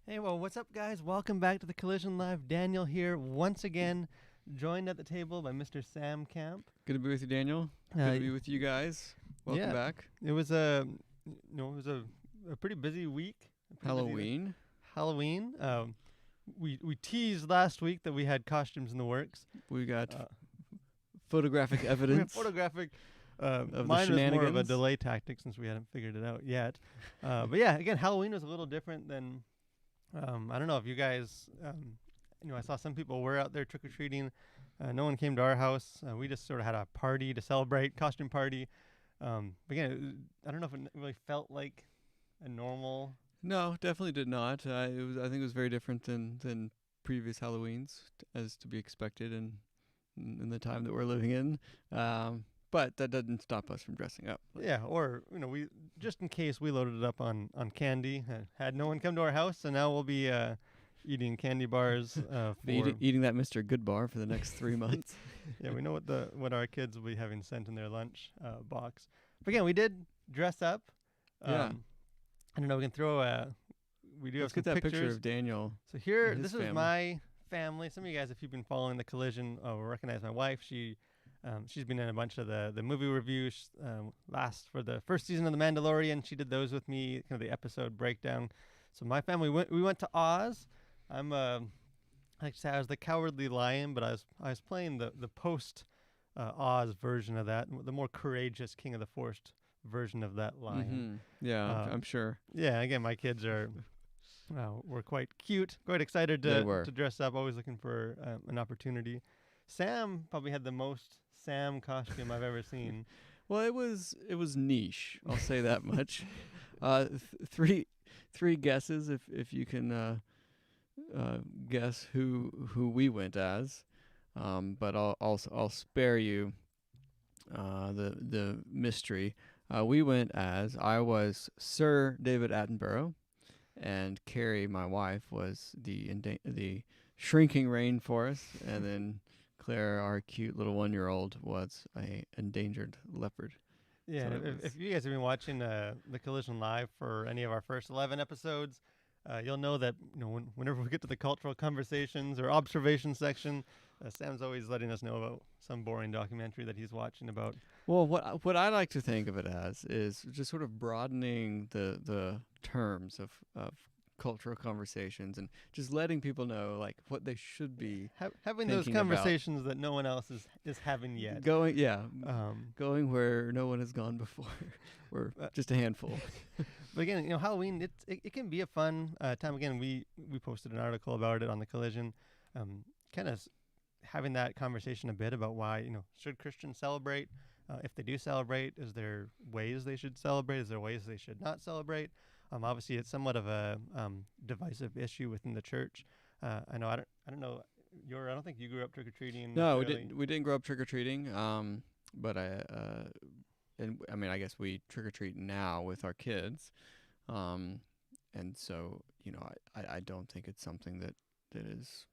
Hey, well, what's up, guys? Welcome back to the Collision Live. Daniel here, once again, joined at the table by Mr. Sam Camp. Good to be with you, Daniel. Uh, Good to be with you guys. Welcome yeah, back. it was a pretty busy week. Halloween. Halloween. We teased last week that we had costumes in the works. We got Uh, photographic we have evidence photographic. of the Mine was more of a shenanigans. delay tactic since we hadn't figured it out yet. But yeah, again, Halloween was a little different than. I don't know if you guys. I saw some people were out there trick or treating. No one came to our house. We just sort of had a party to celebrate, costume party. But again, I don't know if it really felt like a normal. No, definitely did not. I think it was very different than previous Halloweens, as to be expected in the time that we're living in. But that doesn't stop us from dressing up. Yeah, or we just in case we loaded it up on candy. Had no one come to our house, so now we'll be eating candy bars. Eating that Mr. Good bar for the next 3 months. Yeah, we know what our kids will be having sent in their lunch box. But again, we did dress up. Yeah. I don't know. We can throw we do Let's have get some that picture pictures. of Daniel. So here, and his this is family. my family. Some of you guys, if you've been following the Collision, will recognize my wife. She's been in a bunch of the movie reviews. Last for the first season of the Mandalorian, she did those with me, kind of the episode breakdown. So my family we went to Oz. I'm I like to say I was the cowardly lion, but I was playing the post Oz version of that, the more courageous King of the Forest version of that lion. Yeah, Uh, I'm sure. Yeah, again, my kids were quite cute, quite excited They were. to dress up, always looking for an opportunity. Sam probably had the most Sam costume I've ever seen. Well, it was niche. I'll say that much. Three guesses if you can guess who we went as. But I'll spare you the mystery. We went as I was Sir David Attenborough, and Carrie, my wife, was the shrinking rainforest, and then Claire, our cute little 1-year-old, was a endangered leopard. Yeah, So and it if was- you guys have been watching the Collision Live for any of our first 11 episodes, you'll know that whenever we get to the cultural conversations or observation section, Sam's always letting us know about some boring documentary that he's watching about. Well, what I like to think of it as is just sort of broadening the terms of cultural conversations and just letting people know like what they should be Having those thinking about. conversations that no one else is having yet. going. Yeah, Um, going where no one has gone before. We're Uh, just a handful. But again, Halloween it can be a fun time. Again, we posted an article about it on the Collision, kind of having that conversation a bit about why should Christians celebrate? If they do celebrate, is there ways they should celebrate? Is there ways they should not celebrate? Obviously, it's somewhat of a divisive issue within the church. I know I don't know I don't think you grew up trick or treating. No, we didn't grow up trick or treating. But I mean, I guess we trick or treat now with our kids. And so I don't think it's something that is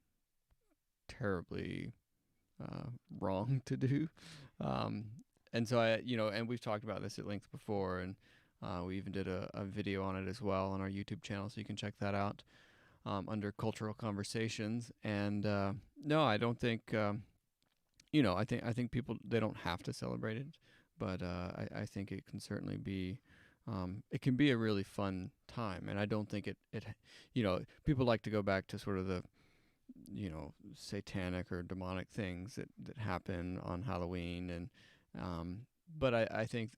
terribly wrong to do. And so and we've talked about this at length before, and we even did a video on it as well on our YouTube channel, so you can check that out under Cultural Conversations. And no, I don't think I think people, they don't have to celebrate it, but I think it can certainly be. It can be a really fun time, and I don't think it people like to go back to sort of the satanic or demonic things that happen on Halloween, and but I think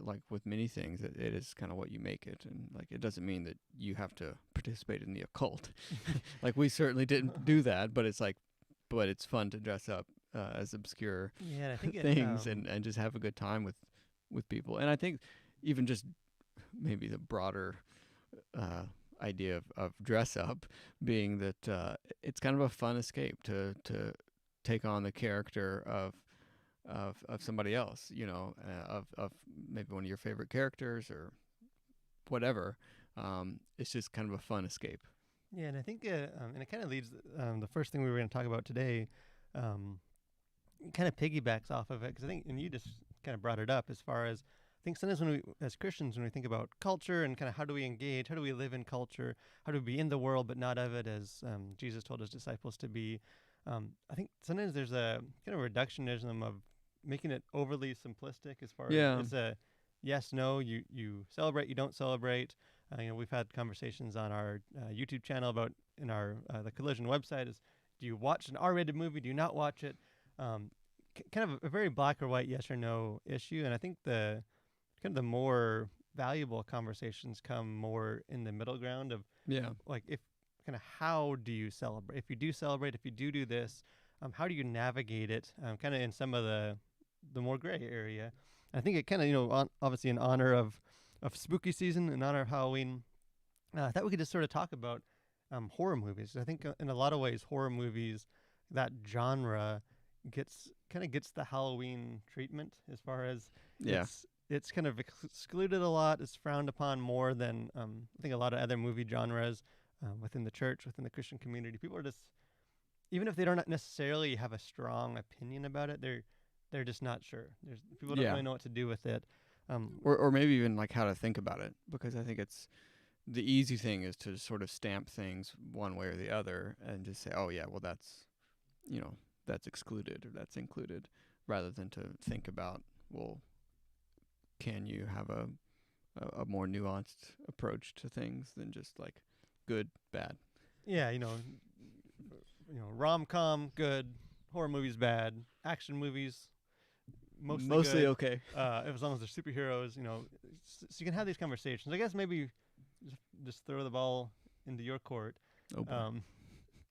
like with many things, it is kind of what you make it, and like it doesn't mean that you have to participate in the occult. Like we certainly didn't do that, but it's fun to dress up as obscure Yeah, I think things and just have a good time with people. And I think even just maybe the broader idea of dress up being that it's kind of a fun escape to take on the character of somebody else, of maybe one of your favorite characters or whatever. It's just kind of a fun escape. Yeah, and I think, and it kind of leads the first thing we were going to talk about today, kind of piggybacks off of it, because I think, and you just kind of brought it up as far as think sometimes when we, as Christians, when we think about culture and kind of how do we engage, how do we live in culture, how do we be in the world but not of it, as Jesus told his disciples to be, I think sometimes there's a kind of reductionism of making it overly simplistic as far as Yeah. it's a yes, no, you celebrate, you don't celebrate. We've had conversations on our YouTube channel about in our the Collision website is, do you watch an R-rated movie? Do you not watch it? Kind of a very black or white yes or no issue, and I think the kind of the more valuable conversations come more in the middle ground of Yeah. like if kind of how do you celebrate? If you do celebrate, if you do this, how do you navigate it? Kind of in some of the more gray area. I think it kind of obviously in honor of spooky season, in honor of Halloween. I thought we could just sort of talk about horror movies. I think in a lot of ways, horror movies, that genre gets the Halloween treatment as far as Yeah. it's kind of excluded a lot. It's frowned upon more than I think a lot of other movie genres within the church, within the Christian community. People are just, even if they don't necessarily have a strong opinion about it, they're just not sure. People don't Yeah. really know what to do with it. Or maybe even like how to think about it, because I think it's the easy thing is to sort of stamp things one way or the other and just say, oh yeah, well that's that's excluded or that's included, rather than to think about, well, can you have a more nuanced approach to things than just like good, bad. Yeah, rom-com good, horror movies bad, action movies mostly good. Okay. As long as they're superheroes, so you can have these conversations. I guess maybe just throw the ball into your court. Oh boy.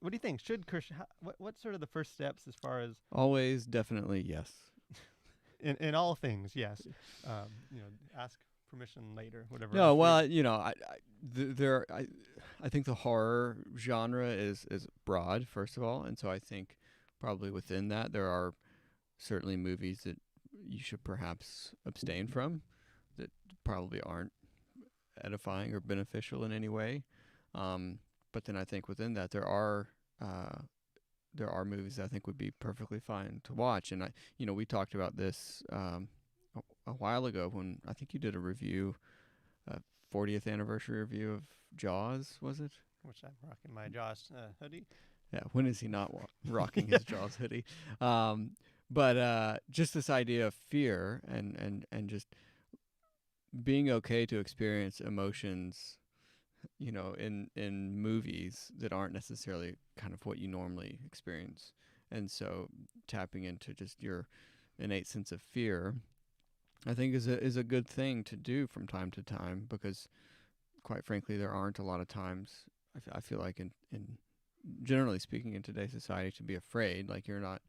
What do you think? Should Christian? What's sort of the first steps as far as Always, definitely, yes. in all things? Yes. Ask permission later. Whatever. No, well, I think the horror genre is broad, first of all, and so I think probably within that there are certainly movies that you should perhaps abstain from, that probably aren't edifying or beneficial in any way. But then I think within that there are movies that I think would be perfectly fine to watch. And we talked about this a while ago when I think you did a review, 40th anniversary review of Jaws, was it? Which I'm rocking my Jaws hoodie. Yeah, when is he not rocking his Jaws hoodie? But just this idea of fear and just being okay to experience emotions, in movies that aren't necessarily kind of what you normally experience. And so tapping into just your innate sense of fear, I think is a good thing to do from time to time, because quite frankly, there aren't a lot of times, I feel like in generally speaking in today's society, to be afraid. Like you're not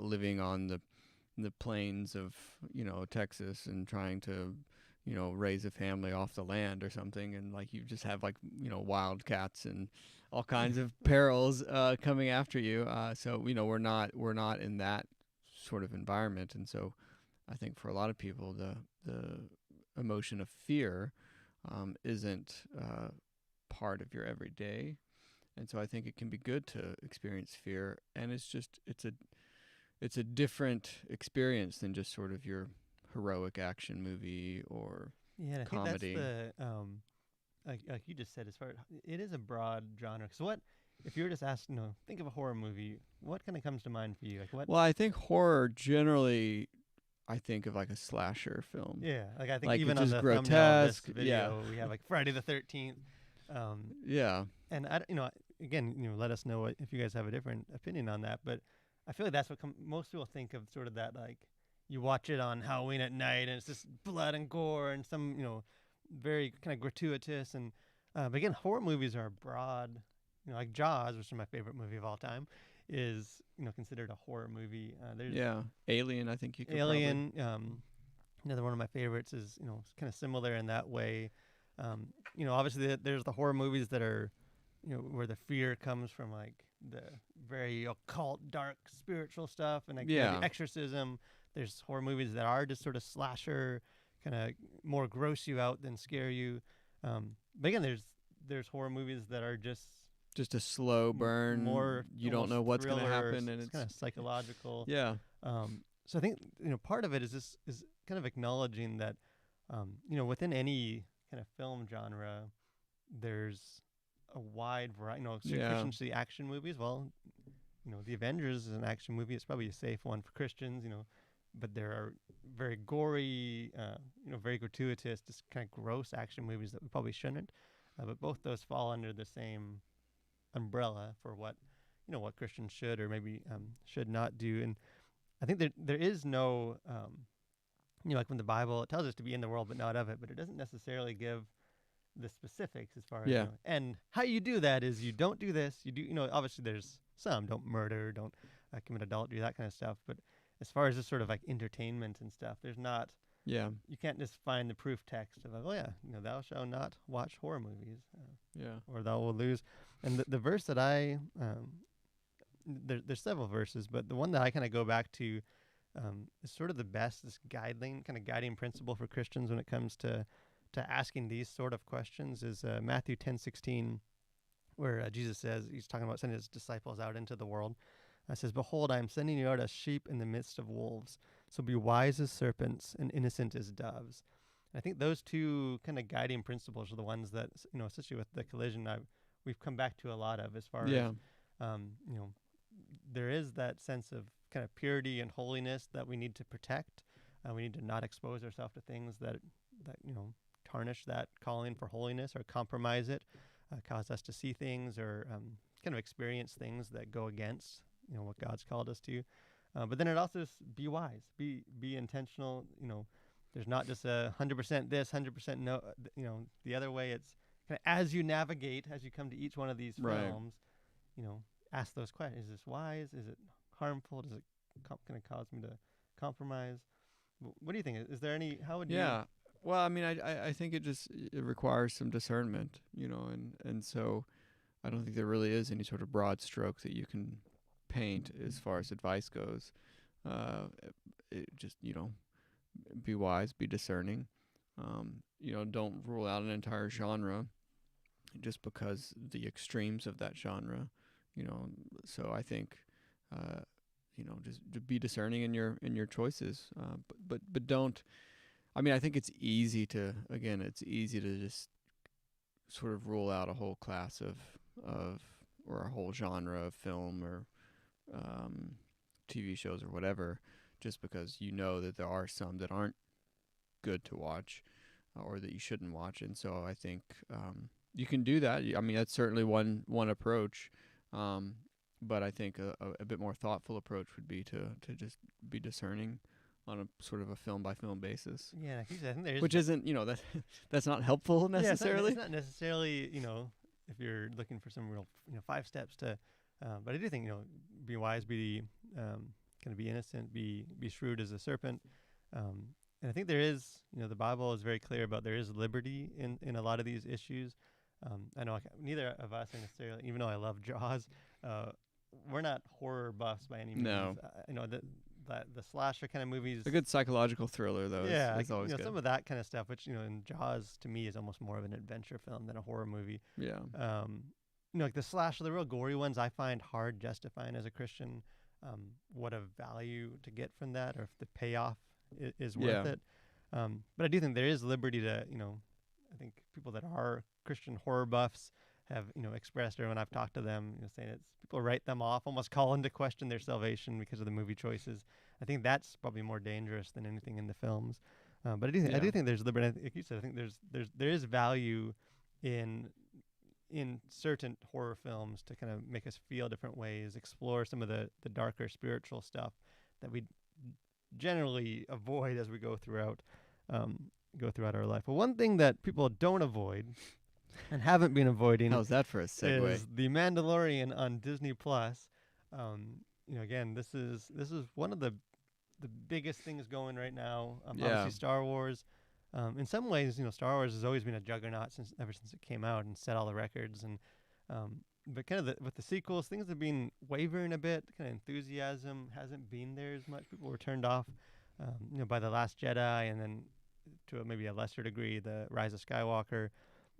living on the plains of, Texas and trying to, raise a family off the land or something, and like you just have like, wildcats and all kinds of perils coming after you. So we're not in that sort of environment, and so I think for a lot of people the emotion of fear isn't part of your everyday, and so I think it can be good to experience fear, and it's a different experience than just sort of your heroic action movie or comedy. I think that's like you just said, as far as it is a broad genre. So what if you were just asked, think of a horror movie, what kind of comes to mind for you? Like what? Well, I think horror generally, I think of like a slasher film. Yeah, like I think like even it's on just the thumbnail of grotesque. this video, we have like Friday the 13th. Yeah. And again, let us know if you guys have a different opinion on that. But I feel like that's what most people think of, sort of that, like you watch it on Halloween at night and it's just blood and gore and some, very kind of gratuitous. And but again, horror movies are broad. Like Jaws, which is my favorite movie of all time, is considered a horror movie. There's Alien. I think you could Alien. Another one of my favorites is kind of similar in that way. Obviously there's the horror movies that are where the fear comes from, like the very occult, dark, spiritual stuff, and like the exorcism. There's horror movies that are just sort of slasher, kind of more gross you out than scare you. But again, there's horror movies that are just a slow burn. More you don't know what's going to thriller, happen, and it's kind of psychological. Yeah. So I think part of it is kind of acknowledging that, within any kind of film genre, there's a wide variety. Christians see action movies. Well, The Avengers is an action movie. It's probably a safe one for Christians. But there are very gory, very gratuitous, just kind of gross action movies that we probably shouldn't. But both those fall under the same umbrella for what Christians should or maybe should not do. And I think there is no, like when the Bible, it tells us to be in the world but not of it, but it doesn't necessarily give the specifics as far as, and how you do that is you don't do this, you do, obviously there's some, don't murder, don't commit adultery, that kind of stuff. But as far as this sort of like entertainment and stuff, there's not, you can't just find the proof text of like, thou shalt not watch horror movies, or thou will lose. And the verse that there's several verses, but the one that I kind of go back to is sort of the best, this guiding principle for Christians when it comes to asking these sort of questions is Matthew 10:16, where Jesus says, he's talking about sending his disciples out into the world. Says, "Behold, I am sending you out as sheep in the midst of wolves. So be wise as serpents and innocent as doves." And I think those two kind of guiding principles are the ones that, especially with the collision, we've come back to a lot of as far as, there is that sense of kind of purity and holiness that we need to protect. We need to not expose ourselves to things that tarnish that calling for holiness or compromise it, cause us to see things or kind of experience things that go against what God's called us to. But then it also be wise, be intentional. There's not just 100% this, 100% no. The other way. It's kind of as you navigate, as you come to each one of these films, ask those questions: is this wise? Is it harmful? Does it kind of cause me to compromise? What do you think? Is there any? How would you? Yeah. Well, I mean, I think it requires some discernment, and so I don't think there really is any sort of broad stroke that you can paint as far as advice goes. It just, be wise, be discerning. Don't rule out an entire genre just because the extremes of that genre, So I think, just to be discerning in your choices. But don't. I mean, I think it's easy to just sort of rule out a whole class of or a whole genre of film or TV shows or whatever, just because that there are some that aren't good to watch or that you shouldn't watch. And so I think you can do that. I mean, that's certainly one approach. But I think a bit more thoughtful approach would be to just be discerning on a sort of a film by film basis. Yeah, I think there is, which isn't, that's not helpful necessarily. It's not necessarily, if you're looking for some real, 5 steps to, but I do think, be wise, be kind of be innocent, be shrewd as a serpent. And I think there is, the Bible is very clear about there is liberty in a lot of these issues. I know neither of us are necessarily, even though I love Jaws, we're not horror buffs by any means. No. The slasher kind of movies. A good psychological thriller, though. Yeah, is always good. Some of that kind of stuff, which in Jaws to me is almost more of an adventure film than a horror movie. Yeah. Like the slasher, the real gory ones, I find hard justifying as a Christian. What a value to get from that, or if the payoff is worth it. But I do think there is liberty to, I think people that are Christian horror buffs have, expressed, or when I've talked to them, saying people write them off, almost call into question their salvation because of the movie choices. I think that's probably more dangerous than anything in the films. But I do think there's liberty. Like you said, I think there is value in certain horror films to kind of make us feel different ways, explore some of the darker spiritual stuff that we generally avoid as we go throughout our life. But one thing that people don't avoid and haven't been avoiding. How's that for a segue? Is The Mandalorian on Disney Plus. Again, this is one of the biggest things going right now. Obviously, Star Wars. In some ways, Star Wars has always been a juggernaut ever since it came out and set all the records. And but kind of with the sequels, things have been wavering a bit. Kind of enthusiasm hasn't been there as much. People were turned off, by The Last Jedi, and then to maybe a lesser degree, The Rise of Skywalker,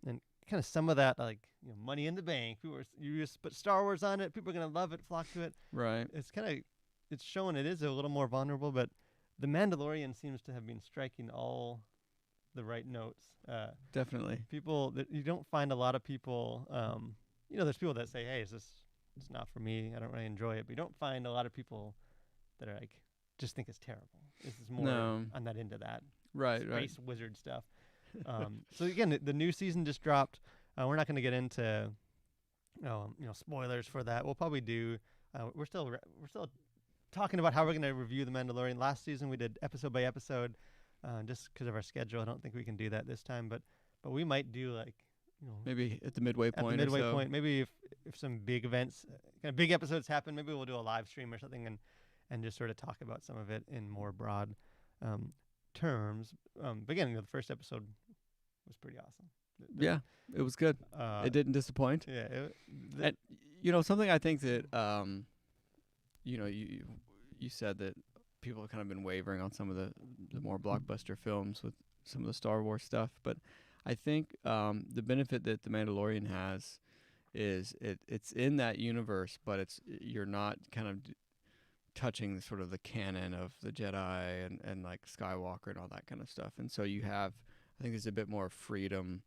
and kind of some of that, like Money in the Bank. You just put Star Wars on it, people are gonna love it, flock to it. Right. It's showing it is a little more vulnerable, but The Mandalorian seems to have been striking all the right notes. Definitely. People that you don't find a lot of people. There's people that say, "Hey, it's not for me. I don't really enjoy it." But you don't find a lot of people that are like just think it's terrible. This is more. No. I'm not into that Right. space wizard stuff. So again, the new season just dropped. We're not going to get into spoilers for that. We'll probably do. We're still talking about how we're going to review The Mandalorian. Last season we did episode by episode, just because of our schedule. I don't think we can do that this time, but we might do like maybe at the midway point. At the midway point, maybe if some big events, kind of big episodes happen, maybe we'll do a live stream or something and just sort of talk about some of it in more broad terms. But again, the first episode was pretty awesome. Yeah, it was good. It didn't disappoint. Yeah. And something I think that you said that people have kind of been wavering on some of the more blockbuster films with some of the Star Wars stuff, but I think the benefit that The Mandalorian has is it's in that universe, but you're not kind of touching sort of the canon of the Jedi and like Skywalker and all that kind of stuff, and so I think there's a bit more freedom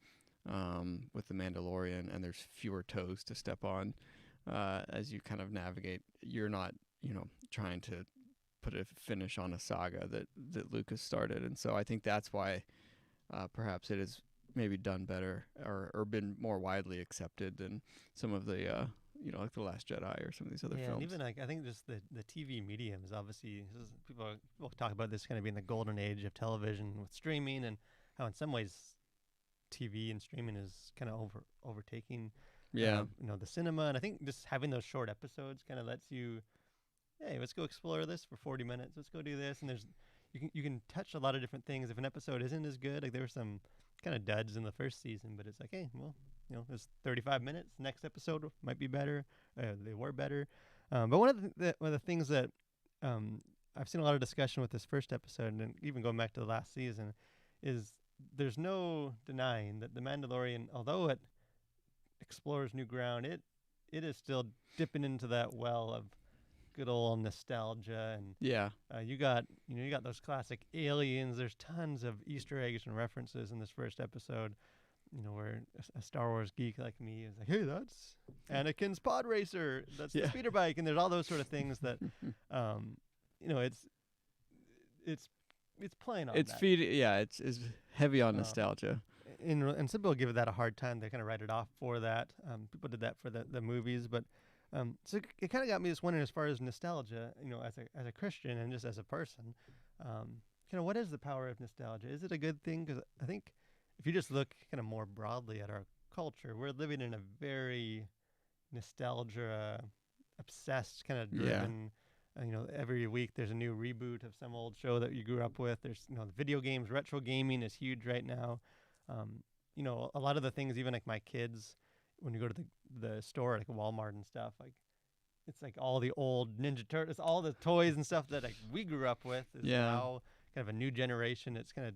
with The Mandalorian, and there's fewer toes to step on as you kind of navigate. You're not trying to put a finish on a saga that Lucas started, and so I think that's why perhaps it is maybe done better or been more widely accepted than some of the like The Last Jedi or some of these other films. And even like I think just the TV medium is obviously people talk about this kind of being the golden age of television with streaming, and how in some ways TV and streaming is kind of overtaking the cinema. And I think just having those short episodes kind of lets you, hey, let's go explore this for 40 minutes. Let's go do this. And you can touch a lot of different things. If an episode isn't as good, like there were some kind of duds in the first season, but it's like, hey, well, it's 35 minutes. Next episode might be better. They were better. But one of the things that I've seen a lot of discussion with this first episode, and even going back to the last season, is there's no denying that The Mandalorian, although it explores new ground, it is still dipping into that well of good old nostalgia. And you got those classic aliens. There's tons of Easter eggs and references in this first episode, where a Star Wars geek like me is like, hey, that's Anakin's pod racer, that's the speeder bike, and there's all those sort of things that it's playing on it's that. It's heavy on nostalgia. And some people give that a hard time. They kind of write it off for that. People did that for the movies, but so it kind of got me just wondering, as far as nostalgia, as a Christian and just as a person, what is the power of nostalgia? Is it a good thing? Because I think if you just look kind of more broadly at our culture, we're living in a very nostalgia obsessed kind of driven. Every week there's a new reboot of some old show that you grew up with. There's the video games, retro gaming is huge right now. A lot of the things, even like my kids, when you go to the store, like Walmart and stuff, like it's like all the old Ninja Turtles, all the toys and stuff that like we grew up with is now kind of a new generation. It's kind of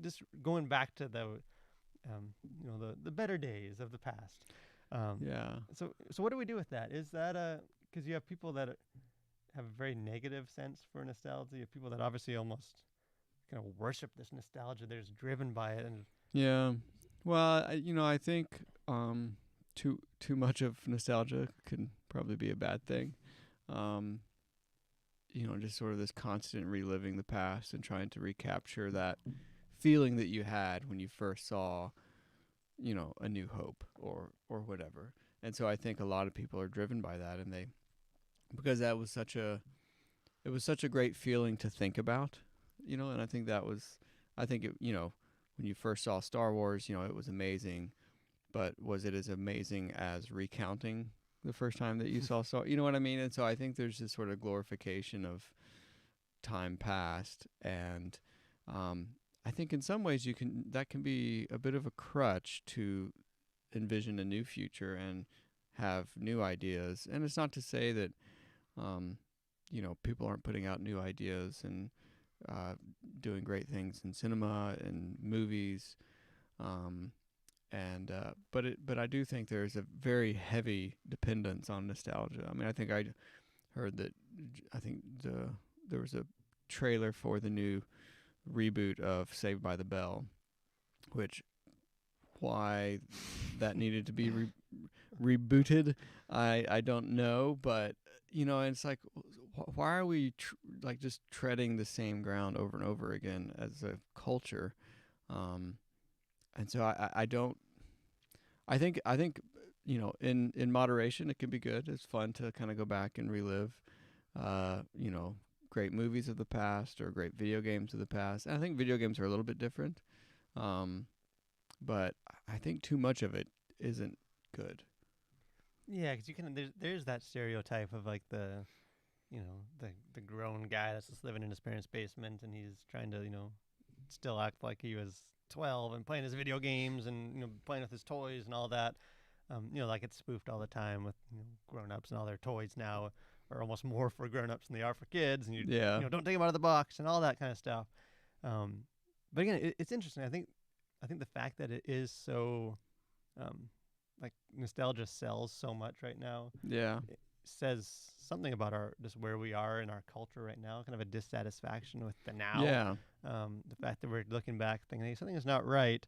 just going back to the better days of the past. So what do we do with that? Is that because you have people that have a very negative sense for nostalgia. You have people that obviously almost kind of worship this nostalgia. They're just driven by it. And well, I think too much of nostalgia can probably be a bad thing. Just sort of this constant reliving the past and trying to recapture that feeling that you had when you first saw, A New Hope or whatever. And so I think a lot of people are driven by that, and because that was such a great feeling to think about, and I think when you first saw Star Wars, it was amazing, but was it as amazing as recounting the first time that you saw Star? You know what I mean? And so I think there's this sort of glorification of time past, and I think in some ways that can be a bit of a crutch to envision a new future and have new ideas. And it's not to say that people aren't putting out new ideas and doing great things in cinema and movies, but I do think there's a very heavy dependence on nostalgia. I mean, I think I heard that there was a trailer for the new reboot of Saved by the Bell, which why that needed to be rebooted, I don't know, but it's like, why are we like just treading the same ground over and over again as a culture? And so I don't. I think in moderation it can be good. It's fun to kind of go back and relive, you know, great movies of the past or great video games of the past. And I think video games are a little bit different, but I think too much of it isn't good. Yeah, because you can. There's that stereotype of like the grown guy that's just living in his parents' basement and he's trying to still act like he was 12 and playing his video games and playing with his toys and all that. Like it's spoofed all the time with grown-ups and all their toys now are almost more for grown-ups than they are for kids, and Yeah. don't take them out of the box and all that kind of stuff. But again, it's interesting. I think the fact that it is so like nostalgia sells so much right now Yeah. says something about just where we are in our culture right now, kind of a dissatisfaction with the now. Yeah. The fact that we're looking back thinking, hey, something is not right.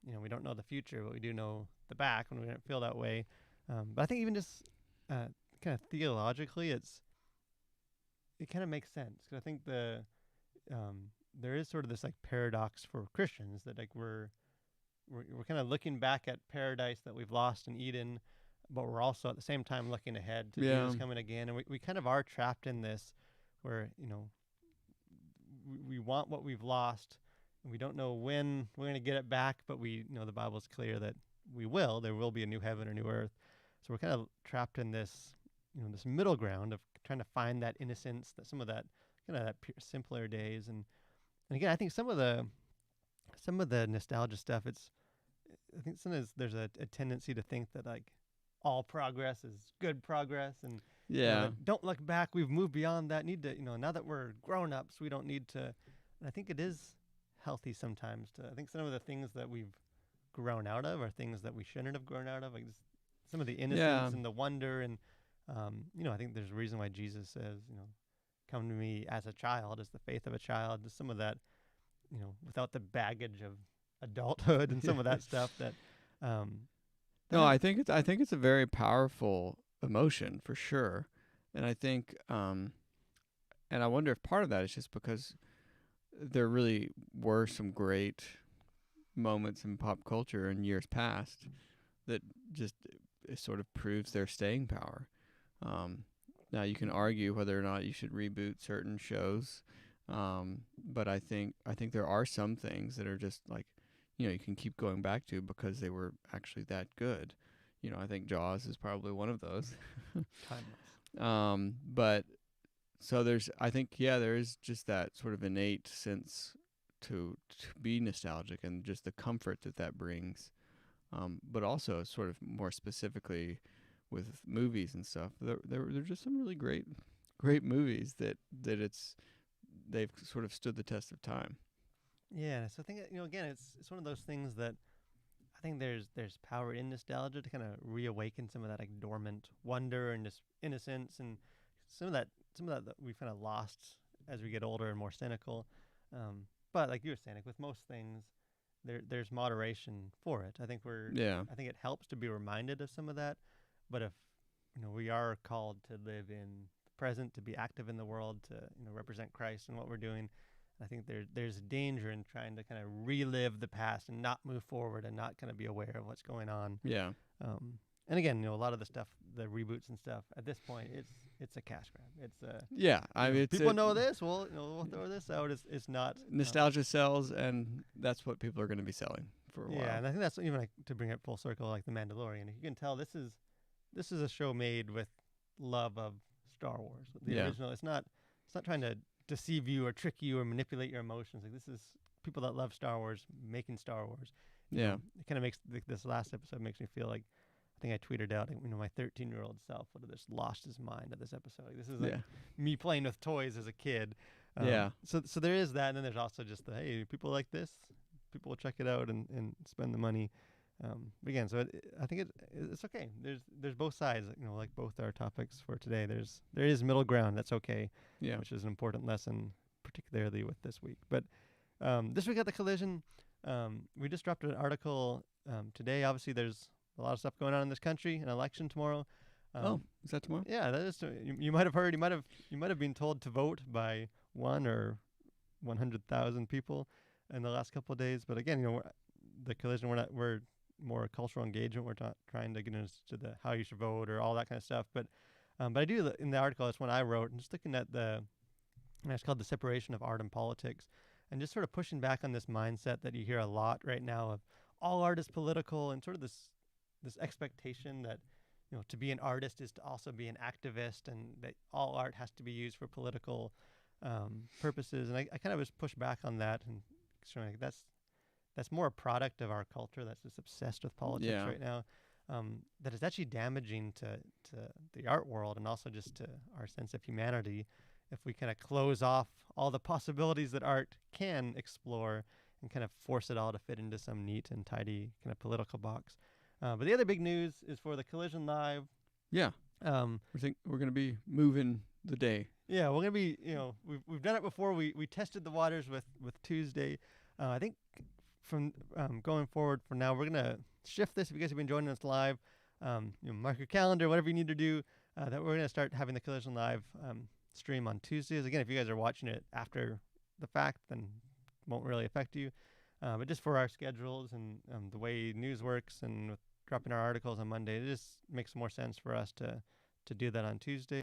We don't know the future, but we do know the back when we don't feel that way. But I think even just kind of theologically, it kind of makes sense. 'Cause I think there is sort of this like paradox for Christians that like we're kind of looking back at paradise that we've lost in Eden, but we're also at the same time looking ahead to Jesus coming again. And we kind of are trapped in this where, we want what we've lost and we don't know when we're going to get it back, but we know the Bible's clear that there will be a new heaven or new earth. So we're kind of trapped in this, this middle ground of trying to find that innocence, that some of that kind of that simpler days. And again, I think some of the nostalgia stuff, I think sometimes there's a tendency to think that like all progress is good progress, and don't look back. We've moved beyond that. Need to, now that we're grown ups, we don't need to. And I think it is healthy sometimes to. I think some of the things that we've grown out of are things that we shouldn't have grown out of, like some of the innocence and the wonder. And I think there's a reason why Jesus says, come to me as a child, as the faith of a child. Just some of that, without the baggage of adulthood and some of that stuff that no, I think it's a very powerful emotion for sure. And I think and I wonder if part of that is just because there really were some great moments in pop culture in years past that just it sort of proves their staying power. Now you can argue whether or not you should reboot certain shows, but I think there are some things that are just like, you can keep going back to because they were actually that good. I think Jaws is probably one of those. Timeless. But so there is just that sort of innate sense to be nostalgic and just the comfort that brings. But also sort of more specifically with movies and stuff, there are just some really great movies that they've sort of stood the test of time. Yeah, so I think again, it's one of those things that I think there's power in nostalgia to kind of reawaken some of that like dormant wonder and just innocence, and some of that we've kind of lost as we get older and more cynical. But like you were saying, like with most things, there's moderation for it. I think I think it helps to be reminded of some of that. But if we are called to live in the present, to be active in the world, to represent Christ in what we're doing, I think there's danger in trying to kind of relive the past and not move forward and not kind of be aware of what's going on. Yeah. And again, a lot of the stuff, the reboots and stuff, at this point, it's a cash grab. It's I mean, people know this. Well, we'll throw this out. It's not nostalgia sells, and that's what people are going to be selling for a while. Yeah, and I think that's even like to bring it full circle, like the Mandalorian. You can tell this is a show made with love of Star Wars. The original. It's not trying to deceive you or trick you or manipulate your emotions. Like this is people that love Star Wars making Star Wars. Yeah. It kind of makes this last episode makes me feel like I think I tweeted out, my 13-year-old self would have just lost his mind at this episode. Like, this is like me playing with toys as a kid. So there is that, and then there's also just hey, people like this, people will check it out and spend the money. Again, so I think it's okay. There's both sides. Like both our topics for today. There is middle ground. That's okay. Yeah. Which is an important lesson particularly with this week. But this week at the Collision, we just dropped an article today. Obviously, there's a lot of stuff going on in this country, an election tomorrow. Is that tomorrow? Yeah, that is. You might have heard. You might have been told to vote by 1 or 100,000 people in the last couple of days. But again, the Collision, we're more cultural engagement. We're not trying to get into the how you should vote or all that kind of stuff. But I do in the article. That's one I wrote, and just looking at it's called the separation of art and politics, and just sort of pushing back on this mindset that you hear a lot right now of all art is political, and sort of this expectation that to be an artist is to also be an activist, and that all art has to be used for political purposes. And I kind of just push back on that, and showing like that's more a product of our culture that's just obsessed with politics right now. That is actually damaging to the art world, and also just to our sense of humanity, if we kind of close off all the possibilities that art can explore and kind of force it all to fit into some neat and tidy kind of political box. But the other big news is for the Collision Live. Yeah. We're going to be moving the day. Yeah, we're going to be, we've done it before. We tested the waters with Tuesday. I think from going forward for now, we're going to shift this. If you guys have been joining us live, mark your calendar, whatever you need to do, that we're going to start having the Collision Live stream on Tuesdays. Again, if you guys are watching it after the fact, then it won't really affect you. But just for our schedules and the way news works, and with dropping our articles on Monday, it just makes more sense for us to do that on Tuesday.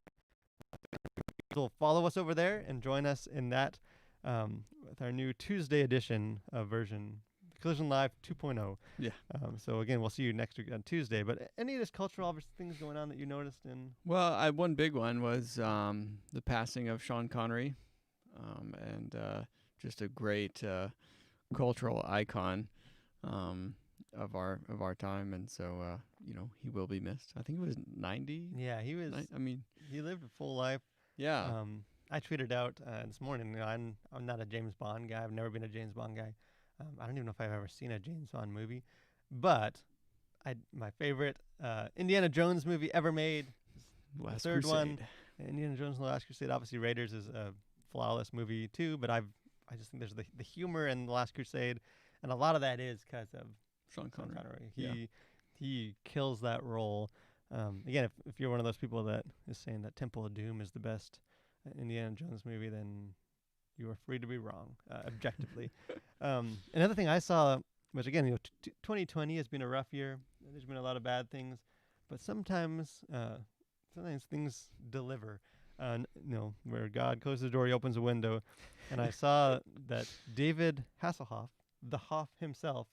So follow us over there and join us in that with our new Tuesday edition of version Collision Live 2.0. Yeah. So again, we'll see you next week on Tuesday. But any of this cultural things going on that you noticed in? Well, one big one was the passing of Sean Connery, and just a great cultural icon of our time, and so he will be missed. I think he was 90. Yeah, he was. He lived a full life. Yeah. I tweeted out this morning. I'm not a James Bond guy. I've never been a James Bond guy. I don't even know if I've ever seen a James Bond movie, but my favorite Indiana Jones movie ever made, the third one, Indiana Jones and the Last Crusade. Obviously, Raiders is a flawless movie too, but I just think there's the humor in the Last Crusade, and a lot of that is because of Sean Connery. He kills that role. Again, if you're one of those people that is saying that Temple of Doom is the best Indiana Jones movie, then you are free to be wrong, objectively. Another thing I saw was, again, 2020 has been a rough year. There's been a lot of bad things, but sometimes things deliver. Where God closes the door, he opens a window. And I saw that David Hasselhoff, the Hoff himself,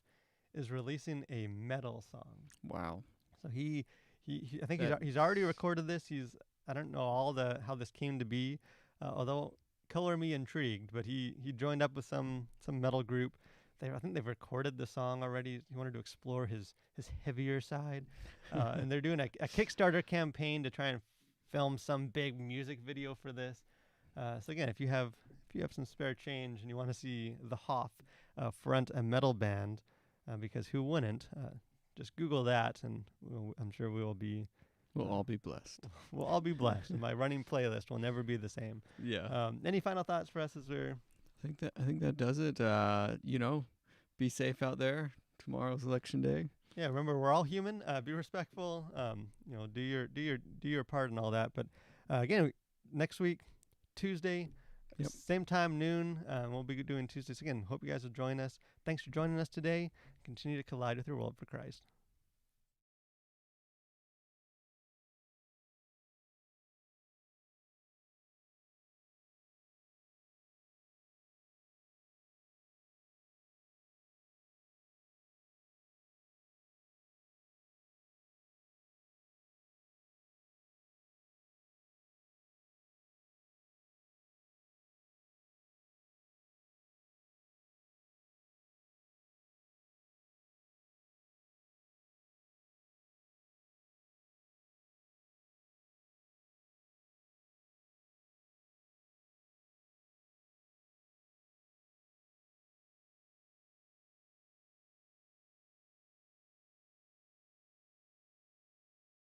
is releasing a metal song. Wow. So I think he's already recorded this. I don't know how this came to be, although color me intrigued. But he joined up with some metal group. I think they've recorded the song already. He wanted to explore his heavier side, and they're doing a Kickstarter campaign to try and film some big music video for this. So again, if you have some spare change and you want to see the Hoff front a metal band, because who wouldn't? Just Google that, and I'm sure we will be. We'll all be blessed. We'll all be blessed. My running playlist will never be the same. Yeah. Any final thoughts for us as we're? I think that does it. Be safe out there. Tomorrow's election day. Yeah. Remember, we're all human. Be respectful. Do your part and all that. But again, next week, Tuesday, same time, noon. We'll be doing Tuesdays again. Hope you guys will join us. Thanks for joining us today. Continue to collide with your world for Christ.